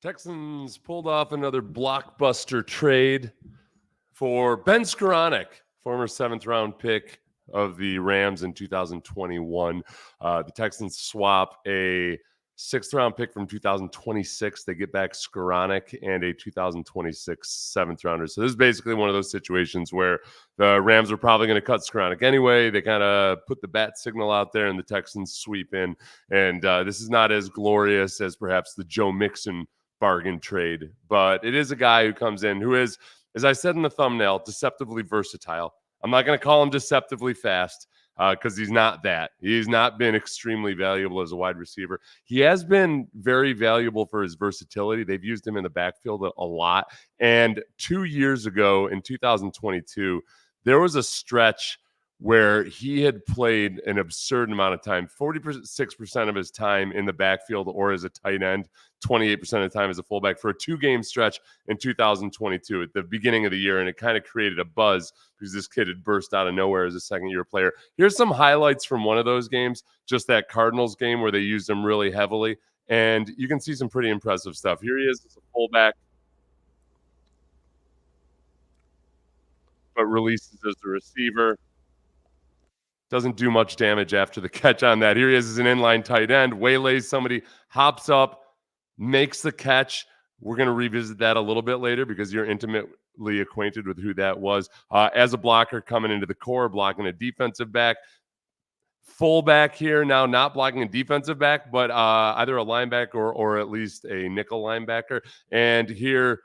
Texans pulled off another blockbuster trade for Ben Skowronek, former seventh-round pick of the Rams in 2021. The Texans swap a sixth-round pick from 2026. They get back Scronic and a 2026 seventh-rounder. So this is basically one of those situations where the Rams are probably going to cut Scronic anyway. They kind of put the bat signal out there, and the Texans sweep in. And this is not as glorious as perhaps the Joe Mixon bargain trade, but it is a guy who comes in who is, as I said in the thumbnail, deceptively versatile. I'm not going to call him deceptively fast because he's not that. He's not been extremely valuable as a wide receiver. He has been very valuable for his versatility. They've used him in the backfield a lot. And 2 years ago in 2022, there was a stretch where he had played an absurd amount of time, 46% of his time in the backfield or as a tight end, 28% of the time as a fullback for a 2-game stretch in 2022 at the beginning of the year. And it kind of created a buzz because this kid had burst out of nowhere as a second-year player. Here's some highlights from one of those games, just that Cardinals game where they used him really heavily. And you can see some pretty impressive stuff. Here he is as a fullback, but releases as a receiver. Doesn't do much damage after the catch on that. Here he is as an inline tight end, waylays somebody, hops up, makes the catch. We're going to revisit that a little bit later because you're intimately acquainted with who that was. As a blocker coming into the core, blocking a defensive back. Fullback here now, not blocking a defensive back, but either a linebacker or at least a nickel linebacker. And here,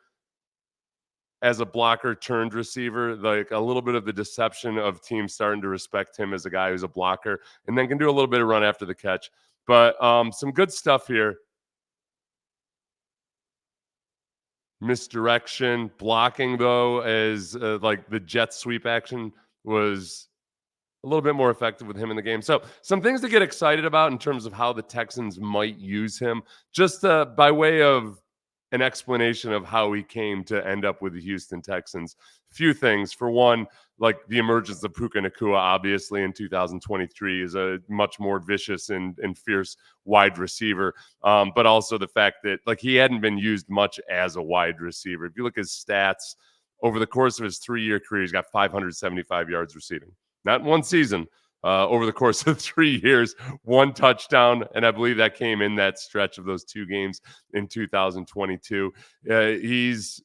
as a blocker turned receiver, like a little bit of the deception of teams starting to respect him as a guy who's a blocker and then can do a little bit of run after the catch. But some good stuff here. Misdirection, blocking though, as like the jet sweep action was a little bit more effective with him in the game. So some things to get excited about in terms of how the Texans might use him, just by way of an explanation of how he came to end up with the Houston Texans. Few things. For one, like the emergence of Puka Nacua, obviously in 2023 is a much more vicious and fierce wide receiver. But also the fact that like he hadn't been used much as a wide receiver. If you look at his stats over the course of his 3-year career, he's got 575 yards receiving. Not in one season, over the course of 3 years, 1 touchdown. And I believe that came in that stretch of those 2 games in 2022. He's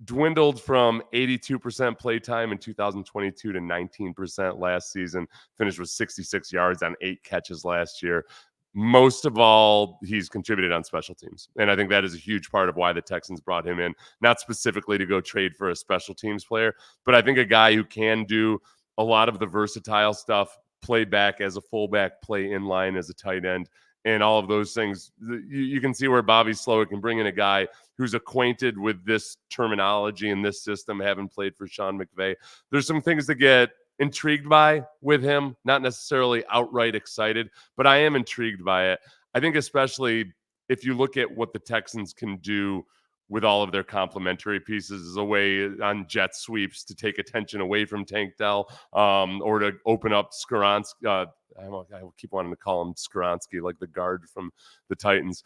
dwindled from 82% play time in 2022 to 19% last season, finished with 66 yards on 8 catches last year. Most of all, he's contributed on special teams. And I think that is a huge part of why the Texans brought him in, not specifically to go trade for a special teams player, but I think a guy who can do a lot of the versatile stuff, play back as a fullback, play in line as a tight end, and all of those things. You can see where Bobby Slowick can bring in a guy who's acquainted with this terminology and this system, having played for Sean McVay. There's some things to get intrigued by with him, not necessarily outright excited, but I am intrigued by it. I think especially if you look at what the Texans can do with all of their complementary pieces as a way on jet sweeps to take attention away from Tank Dell, or to open up Skowronek. I keep wanting to call him Skowronek, like the guard from the Titans.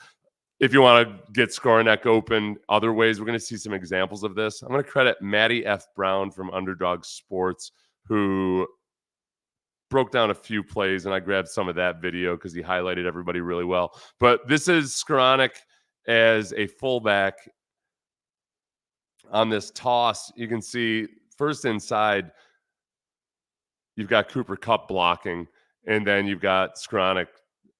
If you want to get Scoriac open other ways, we're going to see some examples of this. I'm going to credit Matty F. Brown from Underdog Sports, who broke down a few plays, and I grabbed some of that video because he highlighted everybody really well. But this is Scronic as a fullback on this toss. You can see first inside, you've got Cooper Kupp blocking, and then you've got Scronic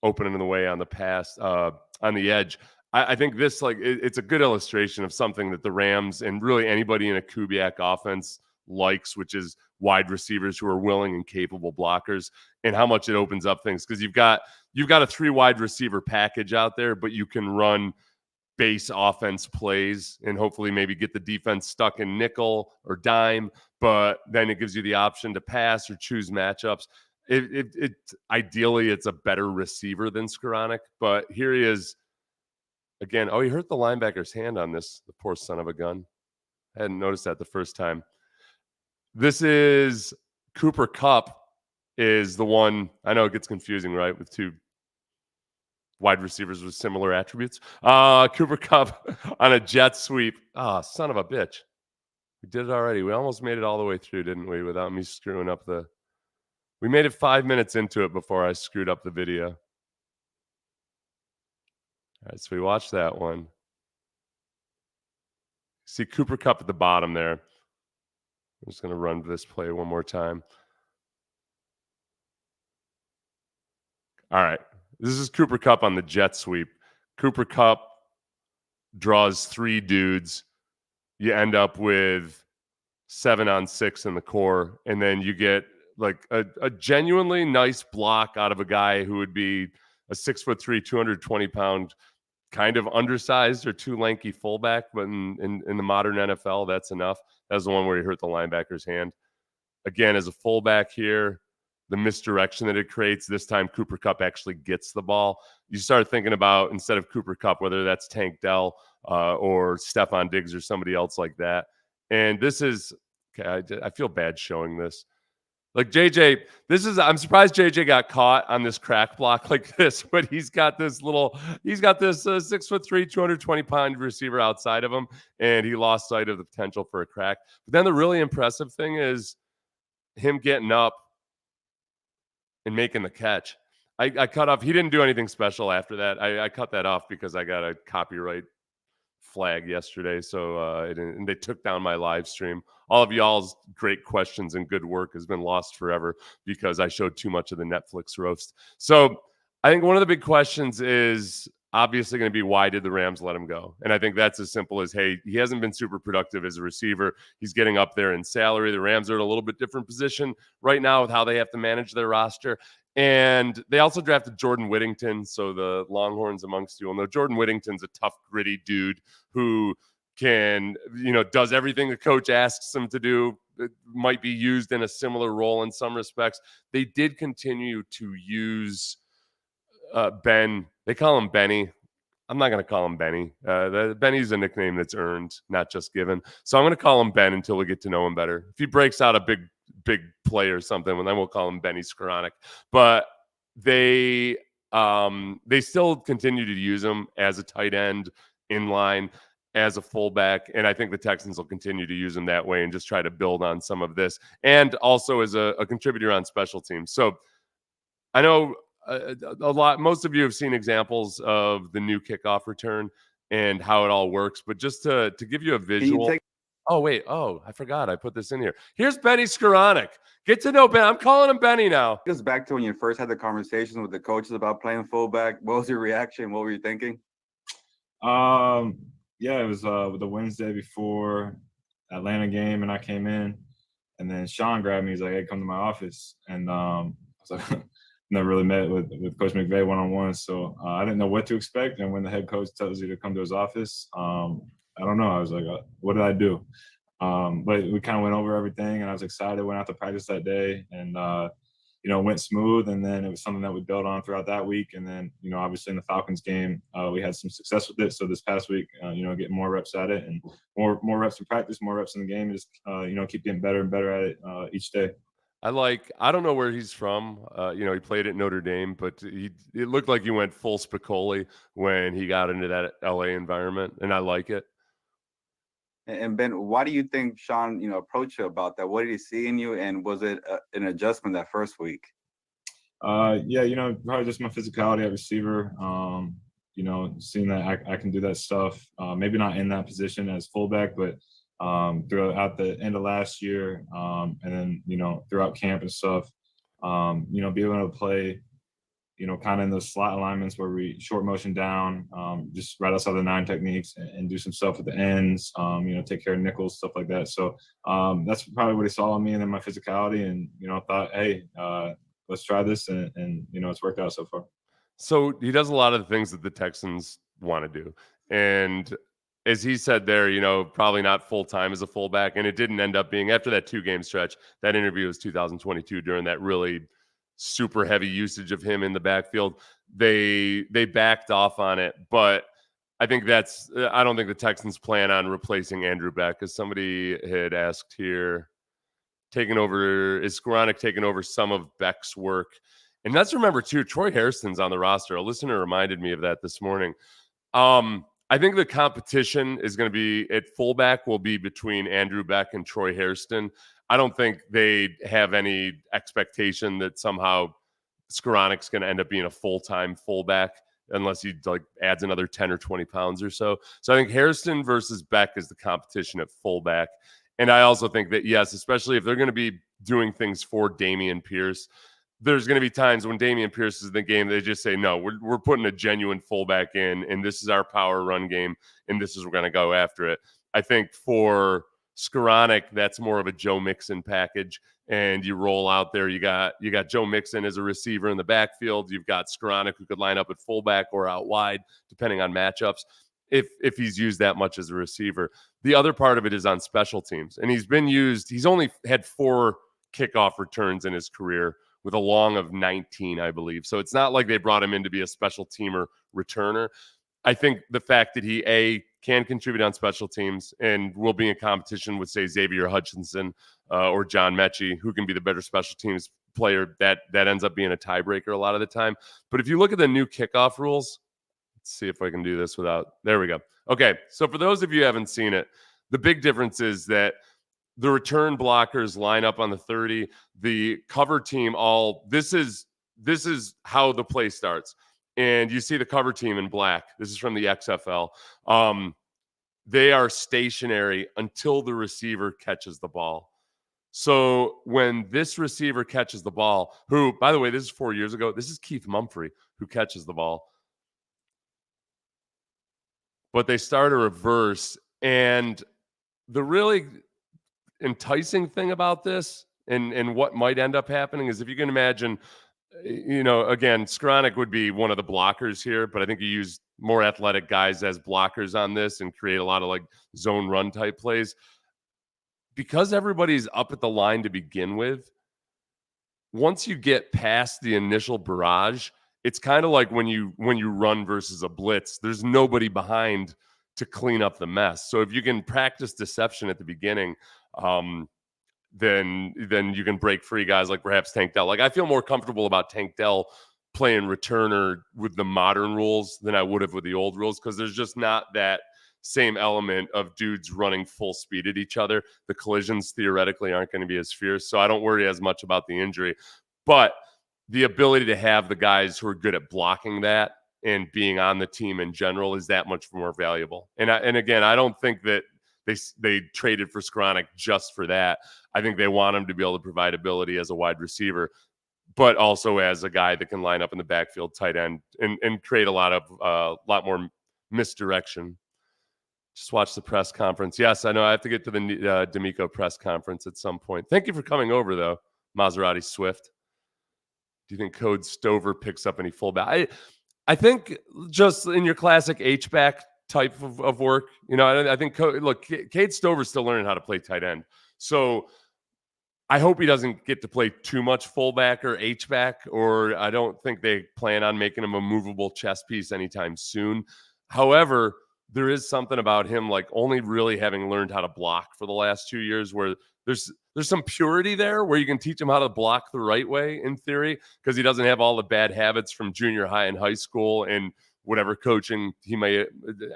opening the way on the pass on the edge. I think this, like, it's a good illustration of something that the Rams and really anybody in a Kubiak offense likes, which is wide receivers who are willing and capable blockers, and how much it opens up things, because you've got a 3 wide receiver package out there, but you can run base offense plays and hopefully maybe get the defense stuck in nickel or dime, but then it gives you the option to pass or choose matchups. Ideally, it's a better receiver than Scronic, but here he is again. Oh, he hurt the linebacker's hand on this, the poor son of a gun. I hadn't noticed that the first time. This is Cooper Kupp is the one. I know it gets confusing, right, with 2 wide receivers with similar attributes. Cooper Kupp on a jet sweep. Son of a bitch. We did it already. We almost made it all the way through, didn't we? Without me screwing up we made it 5 minutes into it before I screwed up the video. All right, so we watched that one. See Cooper Kupp at the bottom there. I'm just going to run this play one more time. All right. This is Cooper Kupp on the jet sweep. Cooper Kupp draws 3 dudes. You end up with 7 on 6 in the core, and then you get like a genuinely nice block out of a guy who would be a 6'3", 220-pound, kind of undersized or too lanky fullback, but in the modern NFL, that's enough. That's the one where he hurt the linebacker's hand. Again, as a fullback here, the misdirection that it creates, this time Cooper Kupp actually gets the ball. You start thinking about, instead of Cooper Kupp, whether that's Tank Dell or Stephon Diggs or somebody else like that. And this is, okay, I feel bad showing this. Like JJ, I'm surprised JJ got caught on this crack block like this, but he's got this 6'3", 220-pound receiver outside of him, and he lost sight of the potential for a crack. But then the really impressive thing is him getting up and making the catch. I cut off. He didn't do anything special after that. I cut that off because I got a copyright flag yesterday, so and they took down my live stream. All of y'all's great questions and good work has been lost forever because I showed too much of the Netflix roast. So I think one of the big questions is obviously going to be, why did the Rams let him go? And I think that's as simple as, hey, he hasn't been super productive as a receiver. He's getting up there in salary. The Rams are in a little bit different position right now with how they have to manage their roster. And they also drafted Jordan Whittington. So the Longhorns amongst you will know Jordan Whittington's a tough, gritty dude who can, does everything the coach asks him to do. It might be used in a similar role in some respects. They did continue to use Ben. They call him Benny. I'm not going to call him Benny. Benny's a nickname that's earned, not just given. So I'm going to call him Ben until we get to know him better. If he breaks out a big play or something, well, then we'll call him Benny Scronic. But they still continue to use him as a tight end, in line, as a fullback, and I think the Texans will continue to use him that way and just try to build on some of this, and also as a contributor on special teams. So I know most of you have seen examples of the new kickoff return and how it all works, but just to give you a visual. I forgot I put this in here. Here's Benny Skowronek. Get to know Ben. I'm calling him Benny now. Just back to when you first had the conversations with the coaches about playing fullback. What was your reaction? What were you thinking? Yeah, it was the Wednesday before Atlanta game, and I came in, and then Sean grabbed me. He's like, "Hey, come to my office." And I was like, never really met with Coach McVay one-on-one, so I didn't know what to expect. And when the head coach tells you to come to his office, I don't know. I was like, what did I do? But we kind of went over everything, and I was excited. Went out to practice that day, and went smooth. And then it was something that we built on throughout that week. And then, obviously in the Falcons game, we had some success with it. So this past week, getting more reps at it, and more reps in practice, more reps in the game, just keep getting better and better at it each day. I don't know where he's from. He played at Notre Dame, but it looked like he went full Spicoli when he got into that LA environment, and I like it. And Ben, why do you think Sean, approached you about that? What did he see in you, and was it an adjustment that first week? Yeah, probably just my physicality at receiver. Seeing that I can do that stuff. Maybe not in that position as fullback, but throughout the end of last year, and then throughout camp and stuff, be able to play, kind of in those slot alignments where we short motion down, just right outside the 9 techniques, and do some stuff at the ends, take care of nickels, stuff like that. So that's probably what he saw in me, and then my physicality, and thought, hey, let's try this, and it's worked out so far. So he does a lot of the things that the Texans want to do, and as he said there, probably not full-time as a fullback, and it didn't end up being, after that 2-game stretch. That interview was 2022 during that really super heavy usage of him in the backfield. They backed off on it, but I think I don't think the Texans plan on replacing Andrew Beck, as somebody had asked here. Is Scronic taking over some of Beck's work? And let's remember too, Troy Hairston's on the roster. A listener reminded me of that this morning. I think the competition is going to be at fullback will be between Andrew Beck and Troy Hairston. I don't think they have any expectation that somehow Scronic's going to end up being a full-time fullback unless he like adds another 10 or 20 pounds or so. So I think Hairston versus Beck is the competition at fullback. And I also think that, yes, especially if they're going to be doing things for Dameon Pierce, there's going to be times when Dameon Pierce is in the game, they just say, no, we're putting a genuine fullback in, and this is our power run game, and this is we're going to go after it. I think for Scronic, that's more of a Joe Mixon package, and you roll out there. You got Joe Mixon as a receiver in the backfield. You've got Scronic who could line up at fullback or out wide, depending on matchups, if he's used that much as a receiver. The other part of it is on special teams, and he's only had 4 kickoff returns in his career, with a long of 19, I believe. So it's not like they brought him in to be a special teamer returner. I think the fact that he, can contribute on special teams and will be in competition with, say, Xavier Hutchinson or John Mechie, who can be the better special teams player, that ends up being a tiebreaker a lot of the time. But if you look at the new kickoff rules, let's see if I can do this without, there we go. Okay, so for those of you who haven't seen it, the big difference is that the return blockers line up on the 30. The cover team this is how the play starts. And you see the cover team in black. This is from the XFL. They are stationary until the receiver catches the ball. So when this receiver catches the ball, who, by the way, this is 4 years ago. This is Keith Mumphrey who catches the ball. But they start a reverse. And the really enticing thing about this and what might end up happening is, if you can imagine, again, Scronic would be one of the blockers here, but I think you use more athletic guys as blockers on this and create a lot of like zone run type plays. Because everybody's up at the line to begin with, once you get past the initial barrage, it's kind of like when you run versus a blitz, there's nobody behind to clean up the mess. So if you can practice deception at the beginning, then you can break free guys like perhaps Tank Dell. Like, I feel more comfortable about Tank Dell playing returner with the modern rules than I would have with the old rules, because there's just not that same element of dudes running full speed at each other. The collisions theoretically aren't going to be as fierce, so I don't worry as much about the injury. But the ability to have the guys who are good at blocking that and being on the team in general is that much more valuable. And again, I don't think that they traded for Scronic just for that. I think they want him to be able to provide ability as a wide receiver, but also as a guy that can line up in the backfield, tight end, and create a lot more misdirection. Just watch the press conference. Yes, I know I have to get to the D'Amico press conference at some point. Thank you for coming over, though, Maserati Swift. Do you think Code Stover picks up any fullback? I think just in your classic H-back type of work, I think, look, Cade Stover's still learning how to play tight end. So I hope he doesn't get to play too much fullback or H-back, or I don't think they plan on making him a movable chess piece anytime soon. However, there is something about him, like, only really having learned how to block for the last 2 years, where there's some purity there where you can teach him how to block the right way in theory, because he doesn't have all the bad habits from junior high and high school and whatever coaching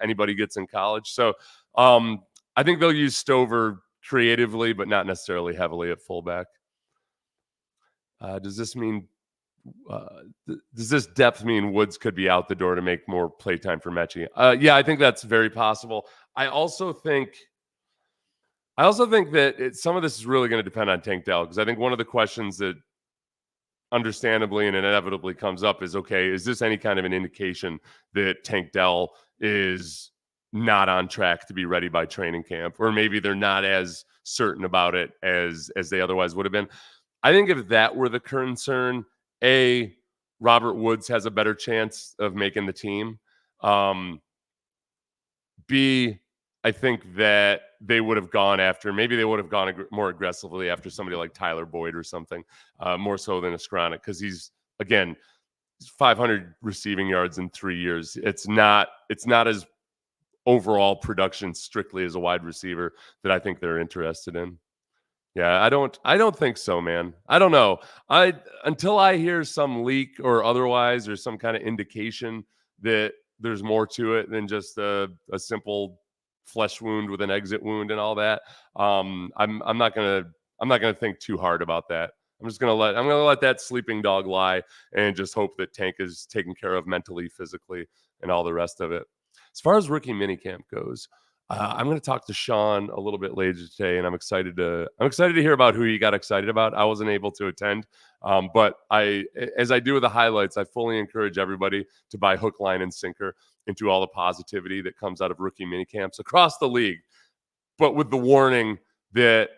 anybody gets in college. So I think they'll use Stover creatively, but not necessarily heavily at fullback. Does this depth mean Woods could be out the door to make more playtime for Mechie? Yeah, I think that's very possible. I also think that some of this is really going to depend on Tank Dell, because I think one of the questions that understandably and inevitably comes up is, okay, is this any kind of an indication that Tank Dell is not on track to be ready by training camp, or maybe they're not as certain about it as they otherwise would have been? I think if that were the concern, Robert Woods has a better chance of making the team. B, I think that they would have gone more aggressively after somebody like Tyler Boyd or something, more so than a Scronic, because he's 500 receiving yards in 3 years. It's not as overall production strictly as a wide receiver that I think they're interested in. Yeah, I don't think so, man. I don't know. Until I hear some leak or otherwise, or some kind of indication that there's more to it than just a simple flesh wound with an exit wound and all that. I'm not gonna think too hard about that. I'm gonna let that sleeping dog lie and just hope that Tank is taken care of mentally, physically, and all the rest of it. As far as rookie minicamp goes, I'm going to talk to Sean a little bit later today, and I'm excited to hear about who he got excited about. I wasn't able to attend, but as I do with the highlights, I fully encourage everybody to buy hook, line, and sinker into all the positivity that comes out of rookie minicamps across the league. But with the warning that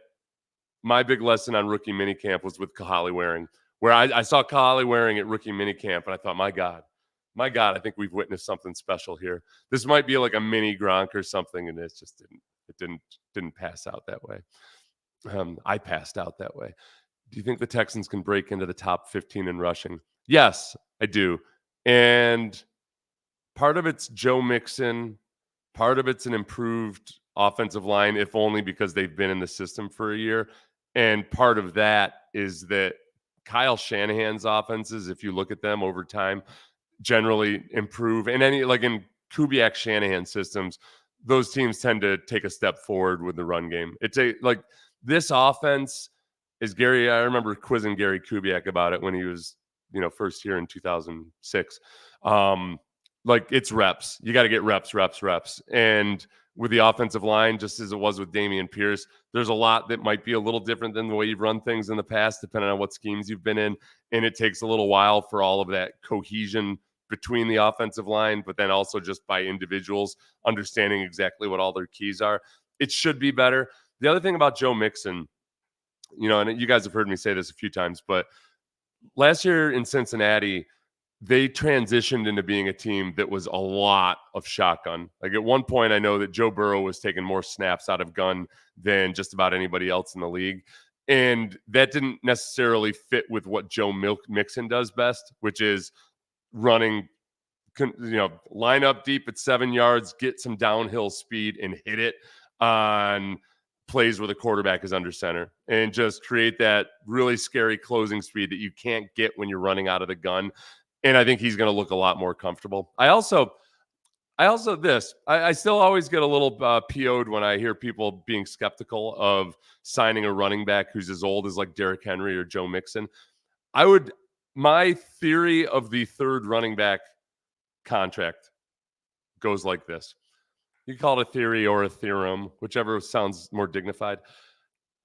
my big lesson on rookie minicamp was with Kahali Waring, where I saw Kahali Waring at rookie minicamp, and I thought, my God, I think we've witnessed something special here. This might be like a mini Gronk or something, and it didn't pass out that way. I passed out that way. Do you think the Texans can break into the top 15 in rushing? Yes, I do. And part of it's Joe Mixon, part of it's an improved offensive line, if only because they've been in the system for a year. And part of that is that Kyle Shanahan's offenses, if you look at them over time, generally improve. And any like in Kubiak Shanahan systems, those teams tend to take a step forward with the run game. It's like this offense is Gary. I remember quizzing Gary Kubiak about it when he was, first here in 2006. Like it's reps. You got to get reps. And with the offensive line, just as it was with Dameon Pierce, there's a lot that might be a little different than the way you've run things in the past, depending on what schemes you've been in. And it takes a little while for all of that cohesion between the offensive line, but then also just by individuals understanding exactly what all their keys are. It should be better. The other thing about Joe Mixon, and you guys have heard me say this a few times, but last year in Cincinnati, they transitioned into being a team that was a lot of shotgun. Like at one point, I know that Joe Burrow was taking more snaps out of gun than just about anybody else in the league. And that didn't necessarily fit with what Joe Mixon does best, which is running, line up deep at 7 yards, get some downhill speed and hit it on plays where the quarterback is under center and just create that really scary closing speed that you can't get when you're running out of the gun. And I think he's going to look a lot more comfortable. I still always get a little PO'd when I hear people being skeptical of signing a running back who's as old as like Derrick Henry or Joe Mixon. My theory of the third running back contract goes like this. You can call it a theory or a theorem, whichever sounds more dignified.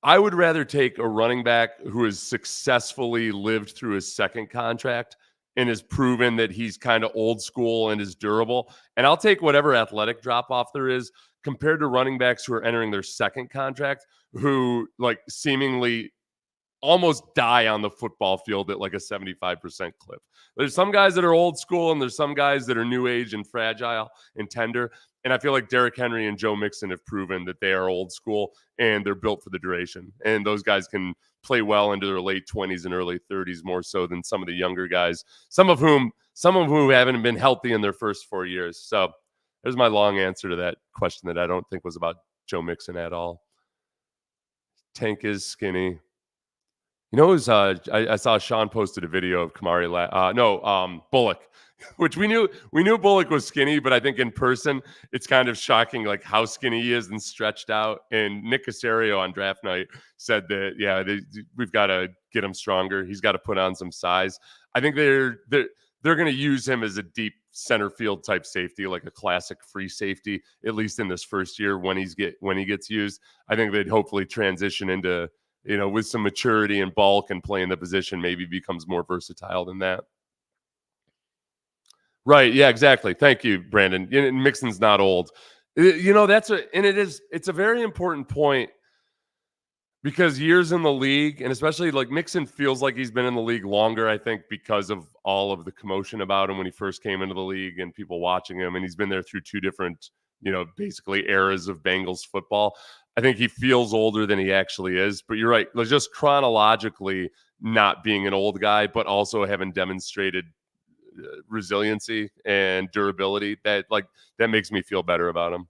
I would rather take a running back who has successfully lived through his second contract and has proven that he's kind of old school and is durable. And I'll take whatever athletic drop off there is compared to running backs who are entering their second contract, who like seemingly almost die on the football field at like a 75% clip. There's some guys that are old school and there's some guys that are new age and fragile and tender. And I feel like Derrick Henry and Joe Mixon have proven that they are old school and they're built for the duration. And those guys can play well into their late 20s and early 30s more so than some of the younger guys, some of whom haven't been healthy in their first 4 years. So there's my long answer to that question that I don't think was about Joe Mixon at all. Tank is skinny. I saw Sean posted a video of Bullock, which we knew Bullock was skinny, but I think in person it's kind of shocking like how skinny he is and stretched out. And Nick Caserio on draft night said that we've got to get him stronger. He's got to put on some size. I think they're going to use him as a deep center field type safety, like a classic free safety, at least in this first year when he gets used. I think they'd hopefully transition into, with some maturity and bulk and playing the position, maybe becomes more versatile than that. Right. Yeah, exactly. Thank you, Brandon. Mixon's not old. It's a very important point because years in the league, and especially like Mixon feels like he's been in the league longer, I think, because of all of the commotion about him when he first came into the league and people watching him. And he's been there through two different, basically eras of Bengals football. I think he feels older than he actually is. But you're right. Like just chronologically not being an old guy, but also having demonstrated resiliency and durability, that makes me feel better about him.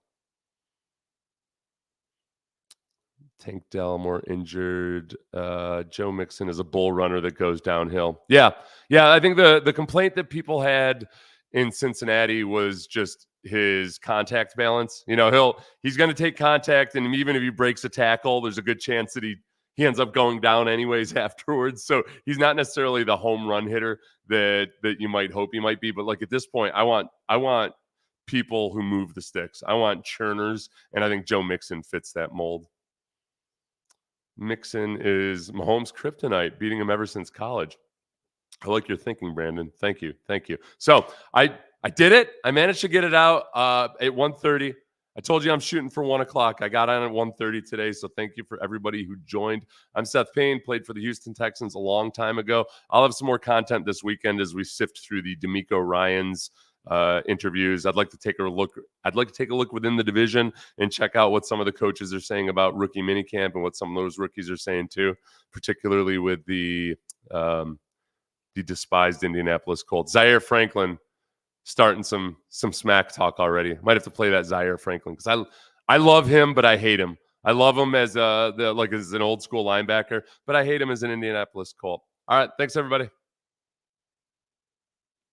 Tank Dell more injured. Joe Mixon is a bull runner that goes downhill. Yeah. I think the complaint that people had in Cincinnati was just his contact balance. He's going to take contact, and even if he breaks a tackle, there's a good chance that he ends up going down anyways afterwards. So he's not necessarily the home run hitter that you might hope he might be. But like at this point, I want people who move the sticks. I want churners, and I think Joe Mixon fits that mold. Mixon is Mahomes' kryptonite, beating him ever since college. I like your thinking, Brandon. Thank you. So I did it. I managed to get it out at 1:30. I told you I'm shooting for 1 o'clock. I got on at 1:30 today, so thank you for everybody who joined. I'm Seth Payne, played for the Houston Texans a long time ago. I'll have some more content this weekend as we sift through the D'Amico Ryans interviews. I'd like to take a look within the division and check out what some of the coaches are saying about rookie minicamp and what some of those rookies are saying too, particularly with the despised Indianapolis Colts. Zaire Franklin starting some smack talk already. Might have to play that Zaire Franklin because I love him, but I hate him. I love him as as an old school linebacker, but I hate him as an Indianapolis Colt. All right, thanks everybody.